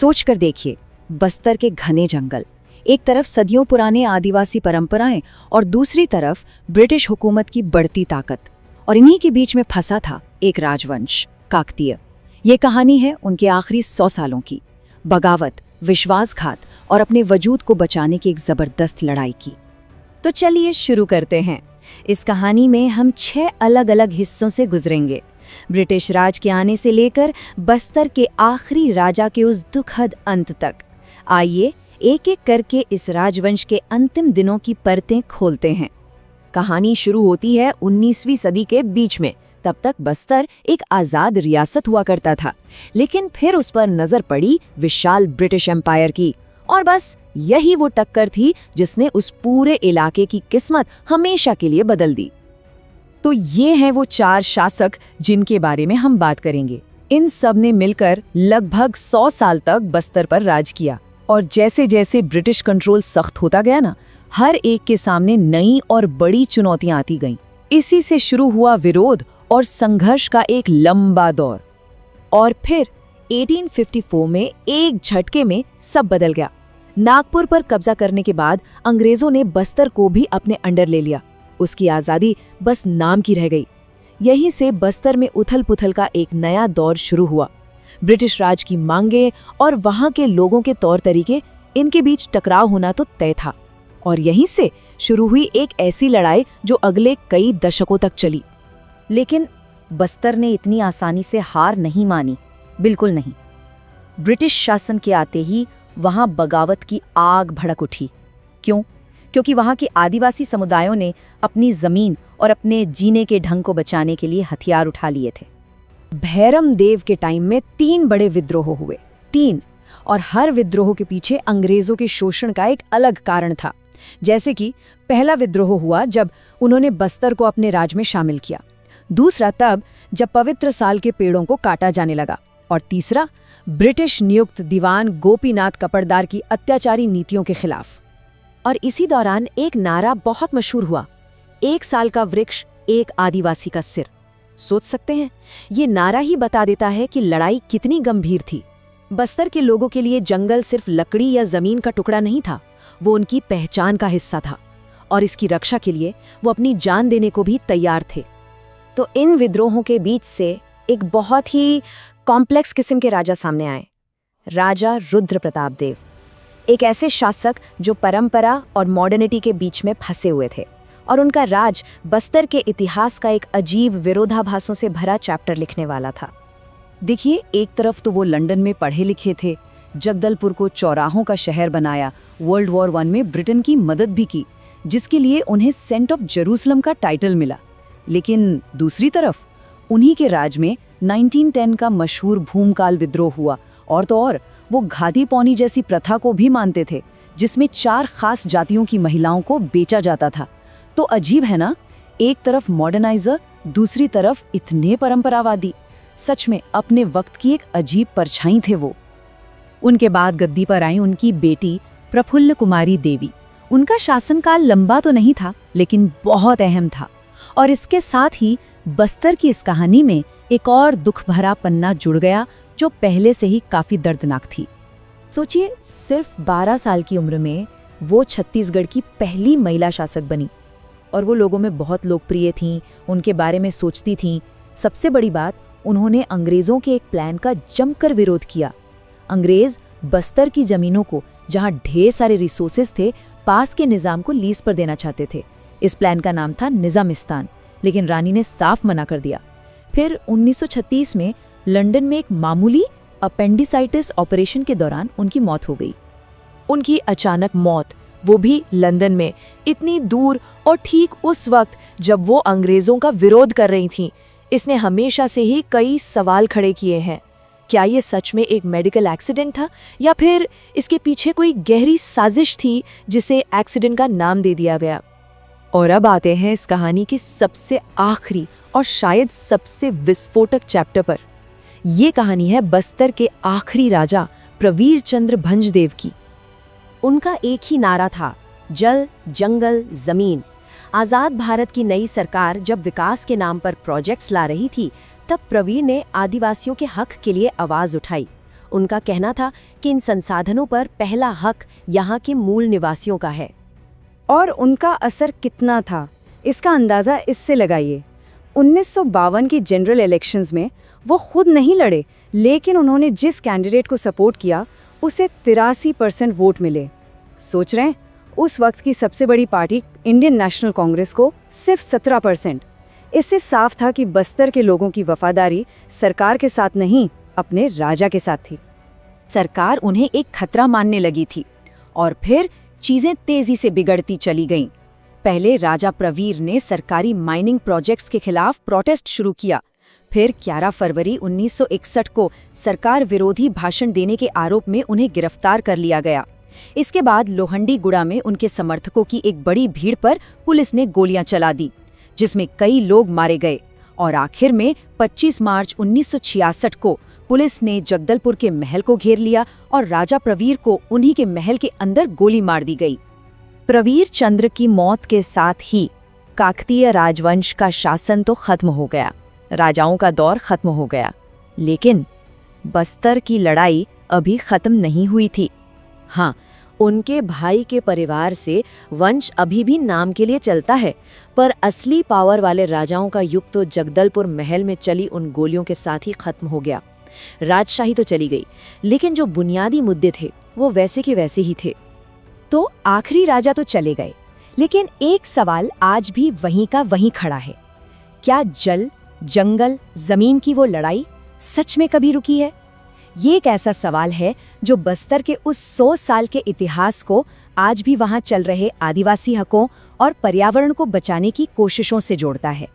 सोच कर देखिए, बस्तर के घने जंगल, एक तरफ सदियों पुराने आदिवासी परंपराएं और दूसरी तरफ ब्रिटिश हुकूमत की बढ़ती ताकत, और इन्हीं के बीच में फंसा था एक राजवंश, काकतीय। ये कहानी है उनके आखिरी 100 सालों की, बगावत, विश्वासघात और अपने वजूद को बचाने की एक जबरदस्त लड़ाई की। तो चलिए शुरू करते हैं। इस कहानी में हम 6 अलग-अलग हिस्सों से गुजरेंगे, ब्रिटिश राज के आने से लेकर बस्तर के आखिरी राजा के उस दुखद अंत तक। आइए एक एक करके इस राजवंश के अंतिम दिनों की परतें खोलते हैं। कहानी शुरू होती है 19वीं सदी के बीच में। तब तक बस्तर एक आज़ाद रियासत हुआ करता था, लेकिन फिर उस पर नजर पड़ी विशाल ब्रिटिश एम्पायर की, और बस यही वो टक्कर थी जिसने उस पूरे इलाके की किस्मत हमेशा के लिए बदल दी। तो ये हैं वो 4 शासक जिनके बारे में हम बात करेंगे। इन सब ने मिलकर लगभग 100 साल तक बस्तर पर राज किया, और जैसे जैसे ब्रिटिश कंट्रोल सख्त होता गया ना, हर एक के सामने नई और बड़ी चुनौतियां आती गईं। इसी से शुरू हुआ विरोध और संघर्ष का एक लंबा दौर, और फिर 1854 में एक झटके में सब बदल गया। नागपुर पर कब्जा करने के बाद अंग्रेजों ने बस्तर को भी अपने अंडर ले लिया। उसकी आज़ादी बस नाम की रह गई। यहीं से बस्तर में उथल-पुथल का एक नया दौर शुरू हुआ। ब्रिटिश राज की मांगें और वहां के लोगों के तौर तरीके, इनके बीच टकराव होना तो तय था, और यहीं से शुरू हुई एक ऐसी लड़ाई जो अगले कई दशकों तक चली। लेकिन बस्तर ने इतनी आसानी से हार नहीं मानी, बिल्कुल नहीं। ब्रिटिश शासन के आते ही वहां बगावत की आग भड़क उठी। क्यों? क्योंकि वहां के आदिवासी समुदायों ने अपनी जमीन और अपने जीने के ढंग को बचाने के लिए हथियार उठा लिए थे। भैरम देव के टाइम में 3 बड़े विद्रोह हुए, 3, और हर विद्रोह के पीछे अंग्रेजों के शोषण का एक अलग कारण था। जैसे कि पहला विद्रोह हुआ जब उन्होंने बस्तर को अपने राज में शामिल किया, दूसरा तब जब पवित्र साल के पेड़ों को काटा जाने लगा, और तीसरा ब्रिटिश नियुक्त दीवान गोपीनाथ कपड़दार की अत्याचारी नीतियों के खिलाफ। और इसी दौरान एक नारा बहुत मशहूर हुआ, 1 साल का वृक्ष, 1 आदिवासी का सिर। सोच सकते हैं, ये नारा ही बता देता है कि लड़ाई कितनी गंभीर थी। बस्तर के लोगों के लिए जंगल सिर्फ लकड़ी या जमीन का टुकड़ा नहीं था, वो उनकी पहचान का हिस्सा था, और इसकी रक्षा के लिए वो अपनी जान देने को भी तैयार थे। तो इन विद्रोहों के बीच से एक बहुत ही कॉम्प्लेक्स किस्म के राजा सामने आए, राजा रुद्र प्रताप देव, एक ऐसे शासक जो परंपरा और मॉडर्निटी के बीच में फंसे हुए थे, और उनका राज बस्तर के इतिहास का एक अजीब विरोधाभासों से भरा चैप्टर लिखने वाला था। देखिए, एक तरफ तो वो लंदन में पढ़े लिखे थे, जगदलपुर को चौराहों का शहर बनाया, वर्ल्ड वॉर 1 में ब्रिटेन की मदद भी की, जिसके लिए उन्हें सेंट ऑफ जेरूसलम का टाइटल मिला। लेकिन दूसरी तरफ उन्हीं के राज में 1910 का मशहूर भूमकाल विद्रोह हुआ, और तो और वो घाती पौनी जैसी प्रथा को भी मानते थे, जिसमें 4 खास जातियों की महिलाओं को बेचा जाता था। तो अजीब है ना, एक तरफ मॉडर्नाइजर, दूसरी तरफ इतने परंपरावादी। सच में अपने वक्त की एक अजीब परछाई थे वो। उनके बाद गद्दी पर आई उनकी बेटी प्रफुल्ल कुमारी देवी। उनका शासनकाल लंबा तो नहीं था, लेकिन बहुत अहम था, और इसके साथ ही बस्तर की इस कहानी में एक और दुख भरा पन्ना जुड़ गया, जो पहले से ही काफी दर्दनाक थी। सोचिए, सिर्फ 12 साल की उम्र में वो छत्तीसगढ़ की पहली महिला शासक बनी, और वो लोगों में बहुत लोकप्रिय थीं, उनके बारे में सोचती थीं। सबसे बड़ी बात, उन्होंने अंग्रेजों के एक प्लान का जमकर विरोध किया। अंग्रेज बस्तर की जमीनों को, जहां ढेर सारे रिसोर्सेज थे, पास के निजाम को लीज पर देना चाहते थे। इस प्लान का नाम था निजामिस्तान, लेकिन रानी ने साफ मना कर दिया। फिर 1936 में लंदन में एक मामूली अपेंडिसाइटिस ऑपरेशन के दौरान उनकी मौत हो गई। उनकी अचानक मौत, वो भी लंदन में, इतनी दूर, और ठीक उस वक्त जब वो अंग्रेजों का विरोध कर रही थीं, इसने हमेशा से ही कई सवाल खड़े किए हैं। क्या ये सच में एक मेडिकल एक्सीडेंट था, या फिर इसके पीछे कोई गहरी साजिश थी जिसे एक्सीडेंट का नाम दे दिया गया? और अब आते हैं इस कहानी के सबसे आखिरी और शायद सबसे विस्फोटक चैप्टर पर। ये कहानी है बस्तर के आखिरी राजा प्रवीर चंद्र भंजदेव की। उनका एक ही नारा था, जल, जंगल, जमीन। आज़ाद भारत की नई सरकार जब विकास के नाम पर प्रोजेक्ट्स ला रही थी, तब प्रवीर ने आदिवासियों के हक के लिए आवाज़ उठाई। उनका कहना था कि इन संसाधनों पर पहला हक यहाँ के मूल निवासियों का है। और उनका असर कितना था, इसका अंदाज़ा इससे लगाइए। 1952 की जनरल इलेक्शंस में वो खुद नहीं लड़े, लेकिन उन्होंने जिस कैंडिडेट को सपोर्ट किया उसे 83% वोट मिले। सोच रहे हैं, उस वक्त की सबसे बड़ी पार्टी इंडियन नेशनल कांग्रेस को सिर्फ 17%। इससे साफ था कि बस्तर के लोगों की वफादारी सरकार के साथ नहीं, अपने राजा के साथ थी। सरकार उन्हें एक खतरा मानने लगी थी और फिर चीजें तेजी से बिगड़ती चली गईं। पहले राजा प्रवीर ने सरकारी माइनिंग प्रोजेक्ट्स के खिलाफ प्रोटेस्ट शुरू किया। फिर 11 फरवरी 1961 को सरकार विरोधी भाषण देने के आरोप में उन्हें गिरफ्तार कर लिया गया। इसके बाद लोहंडीगुड़ा में उनके समर्थकों की एक बड़ी भीड़ पर पुलिस ने गोलियां चला दी, जिसमें कई लोग मारे गए। और आखिर में 25 मार्च 1966 को पुलिस ने जगदलपुर के महल को घेर लिया और राजा प्रवीर को उन्हीं के महल के अंदर गोली मार दी गई। प्रवीर चंद्र की मौत के साथ ही काकतीय राजवंश का शासन तो खत्म हो गया, राजाओं का दौर खत्म हो गया। लेकिन बस्तर की लड़ाई अभी खत्म नहीं हुई थी। हाँ, उनके भाई के परिवार से वंश अभी भी नाम के लिए चलता है, पर असली पावर वाले राजाओं का युग तो जगदलपुर महल में चली उन गोलियों के साथ ही खत्म हो गया। राजशाही तो चली गई, लेकिन जो बुनियादी मुद्दे थे वो वैसे के वैसे ही थे। तो आखिरी राजा तो चले गए, लेकिन एक सवाल आज भी वहीं का वहीं खड़ा है। क्या जल, जंगल, जमीन की वो लड़ाई सच में कभी रुकी है? ये एक ऐसा सवाल है जो बस्तर के उस 100 साल के इतिहास को आज भी वहां चल रहे आदिवासी हकों और पर्यावरण को बचाने की कोशिशों से जोड़ता है।